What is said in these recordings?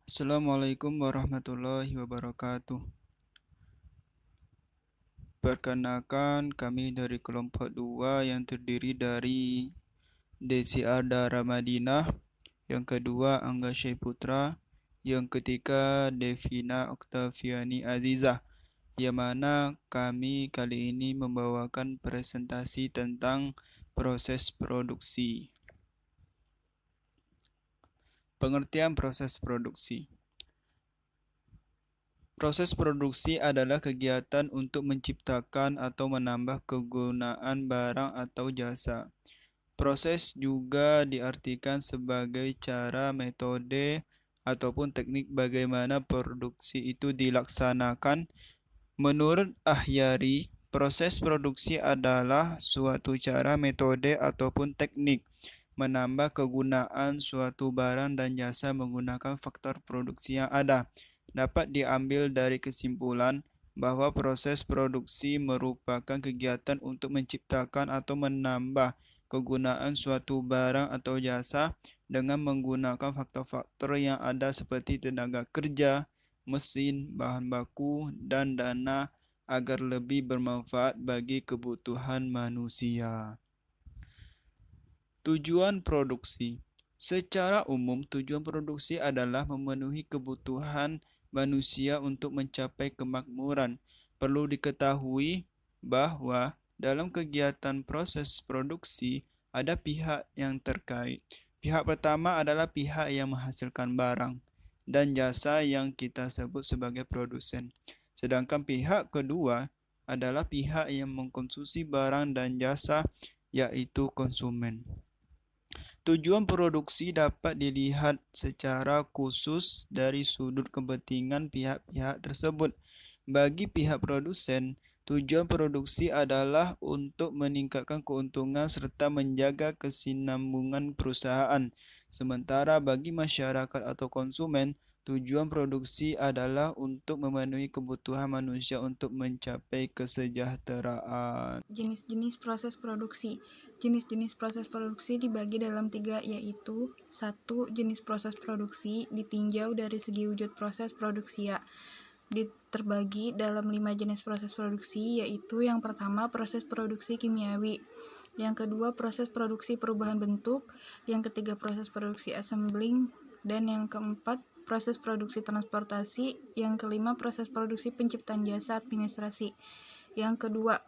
Assalamualaikum warahmatullahi wabarakatuh. Perkenalkan, kami dari kelompok 2 yang terdiri dari Desi Arda Ramadinah, yang kedua Angga Syaiputra, yang ketiga Devina Oktaviani Azizah, yang mana kami kali ini membawakan presentasi tentang proses produksi. Pengertian proses produksi. Proses produksi adalah kegiatan untuk menciptakan atau menambah kegunaan barang atau jasa. Proses juga diartikan sebagai cara, metode, ataupun teknik bagaimana produksi itu dilaksanakan. Menurut Ahyari, proses produksi adalah suatu cara, metode, ataupun teknik menambah kegunaan suatu barang dan jasa menggunakan faktor produksi yang ada. Dapat diambil dari kesimpulan bahwa proses produksi merupakan kegiatan untuk menciptakan atau menambah kegunaan suatu barang atau jasa dengan menggunakan faktor-faktor yang ada seperti tenaga kerja, mesin, bahan baku, dan dana agar lebih bermanfaat bagi kebutuhan manusia. Tujuan produksi. Secara umum, tujuan produksi adalah memenuhi kebutuhan manusia untuk mencapai kemakmuran. Perlu diketahui bahwa dalam kegiatan proses produksi ada pihak yang terkait. Pihak pertama adalah pihak yang menghasilkan barang dan jasa yang kita sebut sebagai produsen. Sedangkan pihak kedua adalah pihak yang mengkonsumsi barang dan jasa, yaitu konsumen. Tujuan produksi dapat dilihat secara khusus dari sudut kepentingan pihak-pihak tersebut. Bagi pihak produsen, tujuan produksi adalah untuk meningkatkan keuntungan serta menjaga kesinambungan perusahaan. Sementara bagi masyarakat atau konsumen, tujuan produksi adalah untuk memenuhi kebutuhan manusia untuk mencapai kesejahteraan. Jenis-jenis proses produksi. Jenis-jenis proses produksi dibagi dalam 3, yaitu 1. Jenis proses produksi ditinjau dari segi wujud proses produksi terbagi dalam 5 jenis proses produksi, yaitu yang pertama proses produksi kimiawi, yang kedua proses produksi perubahan bentuk, yang ketiga proses produksi assembling, dan yang keempat proses produksi transportasi, yang kelima proses produksi penciptaan jasa administrasi. Yang kedua,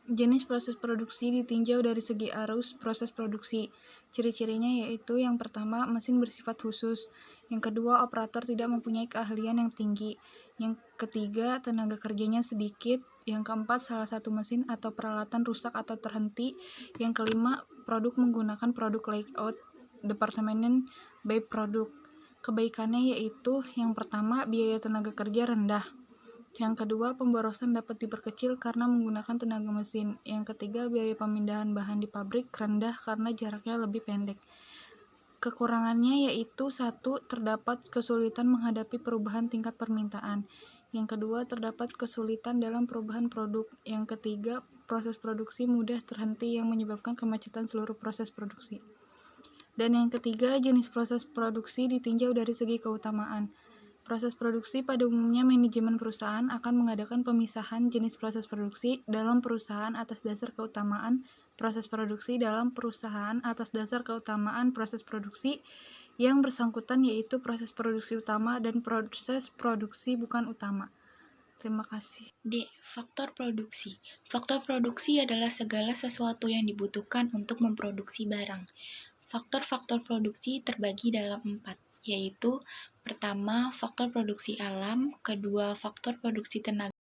jenis proses produksi ditinjau dari segi arus proses produksi. Ciri-cirinya yaitu yang pertama, mesin bersifat khusus. Yang kedua, operator tidak mempunyai keahlian yang tinggi. Yang ketiga, tenaga kerjanya sedikit. Yang keempat, salah satu mesin atau peralatan rusak atau terhenti. Yang kelima, produk menggunakan produk layout departemen by produk. Kebaikannya yaitu yang pertama, biaya tenaga kerja rendah. Yang kedua, pemborosan dapat diperkecil karena menggunakan tenaga mesin. Yang ketiga, biaya pemindahan bahan di pabrik rendah karena jaraknya lebih pendek. Kekurangannya yaitu 1. Terdapat kesulitan menghadapi perubahan tingkat permintaan. Yang kedua, terdapat kesulitan dalam perubahan produk. Yang ketiga, proses produksi mudah terhenti yang menyebabkan kemacetan seluruh proses produksi. Dan yang ketiga, jenis proses produksi ditinjau dari segi keutamaan. Proses produksi pada umumnya manajemen perusahaan akan mengadakan pemisahan jenis proses produksi dalam perusahaan atas dasar keutamaan proses produksi dalam perusahaan atas dasar keutamaan proses produksi yang bersangkutan, yaitu proses produksi utama dan proses produksi bukan utama. Terima kasih. D. Faktor produksi. Faktor produksi adalah segala sesuatu yang dibutuhkan untuk memproduksi barang. Faktor-faktor produksi terbagi dalam 4, yaitu pertama, faktor produksi alam, kedua, faktor produksi tenaga